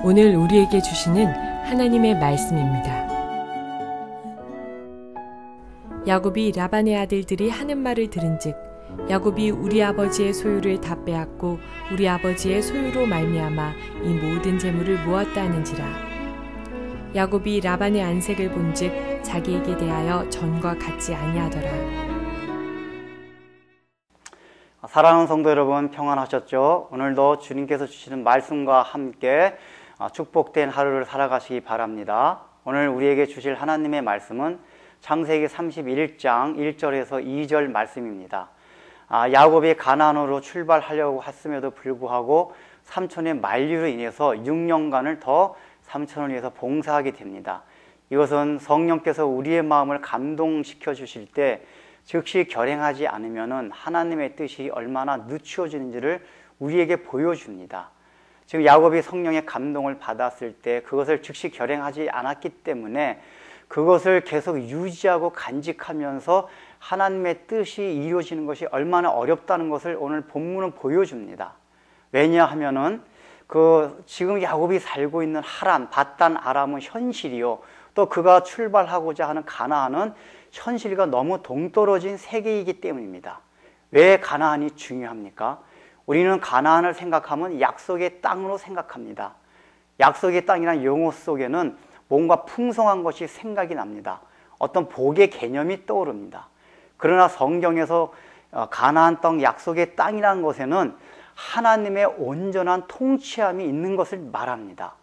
오늘 우리에게 주시는 하나님의 말씀입니다. 야곱이 라반의 아들들이 하는 말을 들은즉 야곱이 우리 아버지의 소유를 다 빼앗고 우리 아버지의 소유로 말미암아 이 모든 재물을 모았다 하는지라. 야곱이 라반의 안색을 본즉 자기에게 대하여 전과 같지 아니하더라. 사랑하는 성도 여러분, 평안하셨죠? 오늘도 주님께서 주시는 말씀과 함께 축복된 하루를 살아가시기 바랍니다. 오늘 우리에게 주실 하나님의 말씀은 창세기 31장 1절에서 2절 말씀입니다. 야곱이 가나안으로 출발하려고 했음에도 불구하고 삼촌의 만류로 인해서 6년간을 더 삼촌을 위해서 봉사하게 됩니다. 이것은 성령께서 우리의 마음을 감동시켜 주실 때 즉시 결행하지 않으면 하나님의 뜻이 얼마나 늦추어지는지를 우리에게 보여줍니다. 지금 야곱이 성령의 감동을 받았을 때 그것을 즉시 결행하지 않았기 때문에 그것을 계속 유지하고 간직하면서 하나님의 뜻이 이루어지는 것이 얼마나 어렵다는 것을 오늘 본문은 보여줍니다. 왜냐하면은 지금 야곱이 살고 있는 하란, 밧단 아람은 현실이요, 또 그가 출발하고자 하는 가나안은 현실과 너무 동떨어진 세계이기 때문입니다. 왜 가나안이 중요합니까? 우리는 가나안을 생각하면 약속의 땅으로 생각합니다. 약속의 땅이라는 용어 속에는 뭔가 풍성한 것이 생각이 납니다. 어떤 복의 개념이 떠오릅니다. 그러나 성경에서 가나안 땅, 약속의 땅이라는 것에는 하나님의 온전한 통치함이 있는 것을 말합니다.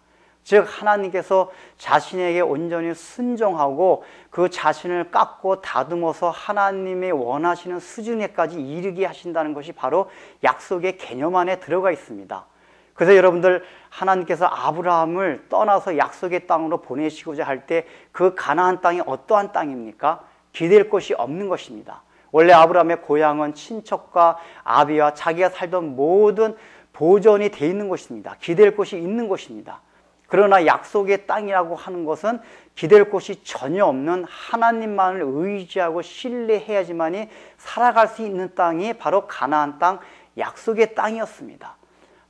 즉 하나님께서 자신에게 온전히 순종하고 그 자신을 깎고 다듬어서 하나님의 원하시는 수준에까지 이르게 하신다는 것이 바로 약속의 개념 안에 들어가 있습니다. 그래서 여러분들, 하나님께서 아브라함을 떠나서 약속의 땅으로 보내시고자 할 때 그 가나안 땅이 어떠한 땅입니까? 기댈 곳이 없는 것입니다. 원래 아브라함의 고향은 친척과 아비와 자기가 살던 모든 보존이 돼 있는 곳입니다. 기댈 곳이 있는 곳입니다. 그러나 약속의 땅이라고 하는 것은 기댈 곳이 전혀 없는 하나님만을 의지하고 신뢰해야지만이 살아갈 수 있는 땅이 바로 가나안 땅, 약속의 땅이었습니다.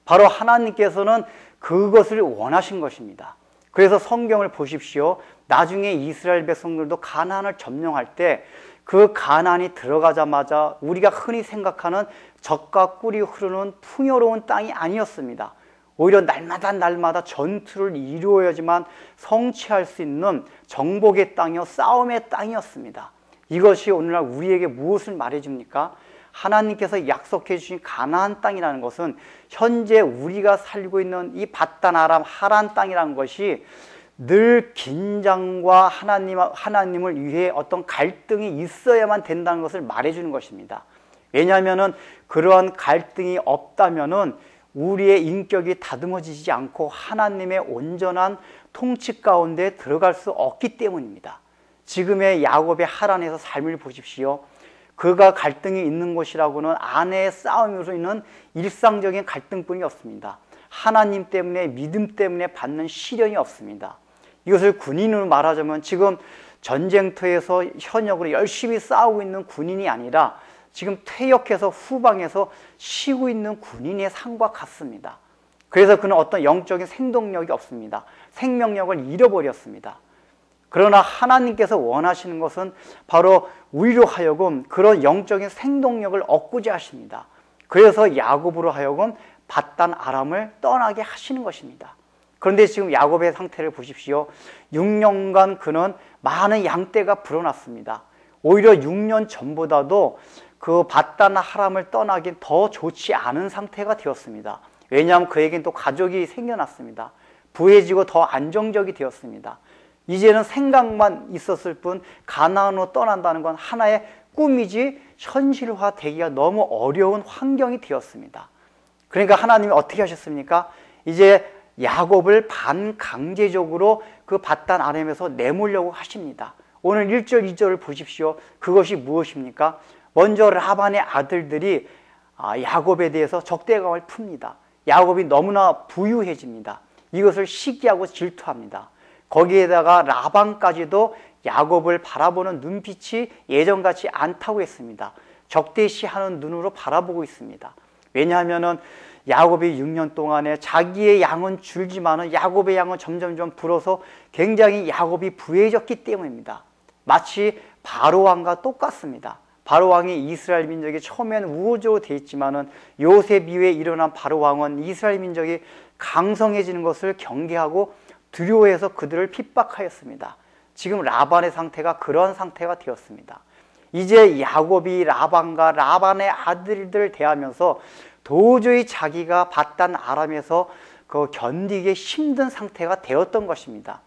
바로 하나님께서는 그것을 원하신 것입니다. 그래서 성경을 보십시오. 나중에 이스라엘 백성들도 가나안을 점령할 때 그 가나안이 들어가자마자 우리가 흔히 생각하는 젖과 꿀이 흐르는 풍요로운 땅이 아니었습니다. 오히려 날마다 전투를 이루어야지만 성취할 수 있는 정복의 땅이요, 싸움의 땅이었습니다. 이것이 오늘날 우리에게 무엇을 말해줍니까? 하나님께서 약속해 주신 가나안 땅이라는 것은 현재 우리가 살고 있는 이 밧단 아람 하란 땅이라는 것이 늘 긴장과 하나님을 위해 어떤 갈등이 있어야만 된다는 것을 말해주는 것입니다. 왜냐하면 그러한 갈등이 없다면 우리의 인격이 다듬어지지 않고 하나님의 온전한 통치 가운데 들어갈 수 없기 때문입니다. 지금의 야곱의 하란에서 삶을 보십시오. 그가 갈등이 있는 곳이라고는 아내의 싸움으로 인한 일상적인 갈등뿐이 없습니다. 하나님 때문에, 믿음 때문에 받는 시련이 없습니다. 이것을 군인으로 말하자면 지금 전쟁터에서 현역으로 열심히 싸우고 있는 군인이 아니라 지금 퇴역해서 후방에서 쉬고 있는 군인의 상과 같습니다. 그래서 그는 어떤 영적인 생동력이 없습니다. 생명력을 잃어버렸습니다. 그러나 하나님께서 원하시는 것은 바로 우리로 하여금 그런 영적인 생동력을 얻고자 하십니다. 그래서 야곱으로 하여금 밧단 아람을 떠나게 하시는 것입니다. 그런데 지금 야곱의 상태를 보십시오. 6년간 그는 많은 양떼가 불어났습니다. 오히려 6년 전보다도 그 밧단 아람을 떠나긴 더 좋지 않은 상태가 되었습니다. 왜냐하면 그에겐 또 가족이 생겨났습니다. 부해지고 더 안정적이 되었습니다. 이제는 생각만 있었을 뿐 가나안으로 떠난다는 건 하나의 꿈이지 현실화되기가 너무 어려운 환경이 되었습니다. 그러니까 하나님이 어떻게 하셨습니까? 이제 야곱을 반강제적으로 그 밧단 아람에서 내몰려고 하십니다. 오늘 1절, 2절을 보십시오. 그것이 무엇입니까? 먼저 라반의 아들들이 야곱에 대해서 적대감을 풉니다. 야곱이 너무나 부유해집니다. 이것을 시기하고 질투합니다. 거기에다가 라반까지도 야곱을 바라보는 눈빛이 예전같이 않다고 했습니다. 적대시하는 눈으로 바라보고 있습니다. 왜냐하면 야곱이 6년 동안에 자기의 양은 줄지만은 야곱의 양은 점점점 불어서 굉장히 야곱이 부해졌기 때문입니다. 마치 바로 왕과 똑같습니다. 바로 왕이 이스라엘 민족이 처음에는 우호적으로 되어 있지만은 요셉 이후에 일어난 바로 왕은 이스라엘 민족이 강성해지는 것을 경계하고 두려워해서 그들을 핍박하였습니다. 지금 라반의 상태가 그런 상태가 되었습니다. 이제 야곱이 라반과 라반의 아들들 대하면서 도저히 자기가 바단 아람에서 그 견디기 힘든 상태가 되었던 것입니다.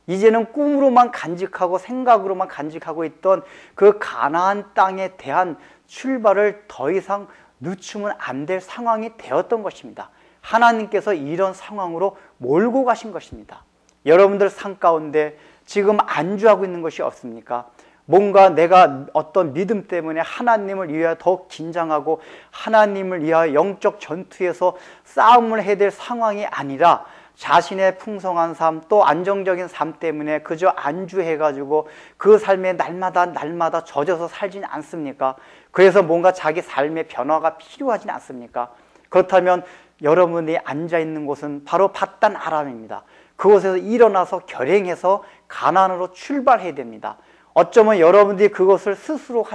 이제는 꿈으로만 간직하고 생각으로만 간직하고 있던 그 가나안 땅에 대한 출발을 더 이상 늦추면 안 될 상황이 되었던 것입니다. 하나님께서 이런 상황으로 몰고 가신 것입니다. 여러분들 삶 가운데 지금 안주하고 있는 것이 없습니까? 뭔가 내가 어떤 믿음 때문에 하나님을 위하여 더욱 긴장하고 하나님을 위하여 영적 전투에서 싸움을 해야 될 상황이 아니라 자신의 풍성한 삶 또 안정적인 삶 때문에 그저 안주해가지고 그 삶에 날마다 젖어서 살지는 않습니까? 그래서 뭔가 자기 삶의 변화가 필요하진 않습니까? 그렇다면 여러분이 앉아있는 곳은 바로 바단 아람입니다. 그곳에서 일어나서 결행해서 가나안으로 출발해야 됩니다. 어쩌면 여러분들이 그것을 스스로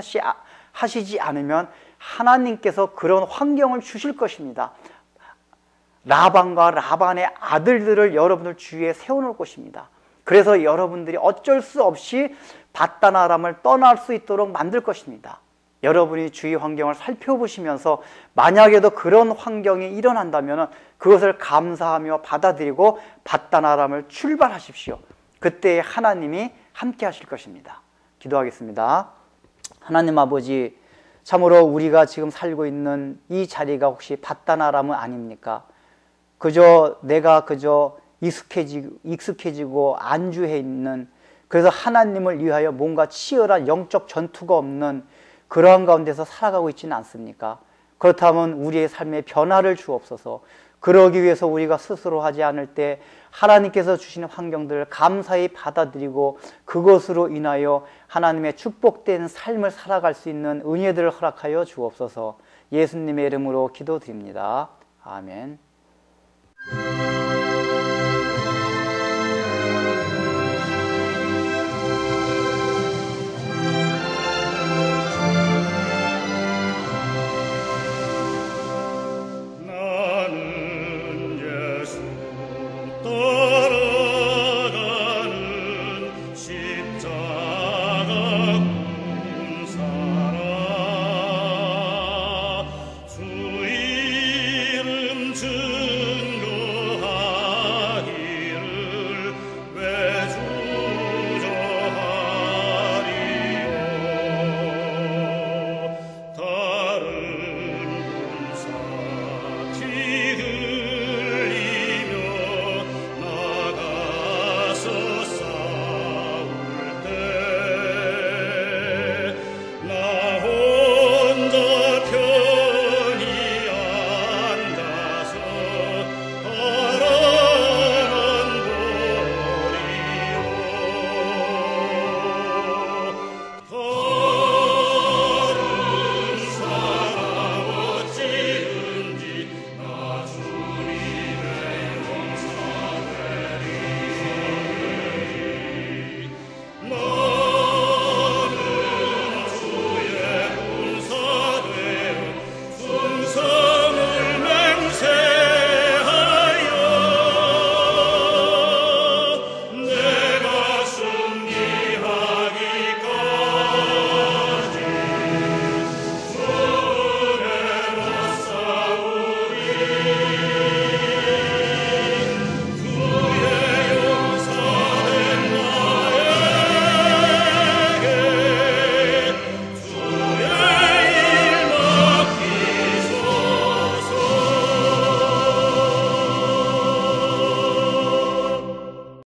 하시지 않으면 하나님께서 그런 환경을 주실 것입니다. 라반과 라반의 아들들을 여러분들 주위에 세워놓을 것입니다. 그래서 여러분들이 어쩔 수 없이 바단 아람을 떠날 수 있도록 만들 것입니다. 여러분이 주위 환경을 살펴보시면서 만약에도 그런 환경이 일어난다면 그것을 감사하며 받아들이고 바단 아람을 출발하십시오. 그때 하나님이 함께 하실 것입니다. 기도하겠습니다. 하나님 아버지, 참으로 우리가 지금 살고 있는 이 자리가 혹시 바단 아람은 아닙니까? 내가 익숙해지고 안주해 있는, 그래서 하나님을 위하여 뭔가 치열한 영적 전투가 없는 그러한 가운데서 살아가고 있지는 않습니까? 그렇다면 우리의 삶에 변화를 주옵소서. 그러기 위해서 우리가 스스로 하지 않을 때 하나님께서 주시는 환경들을 감사히 받아들이고 그것으로 인하여 하나님의 축복된 삶을 살아갈 수 있는 은혜들을 허락하여 주옵소서. 예수님의 이름으로 기도드립니다. 아멘.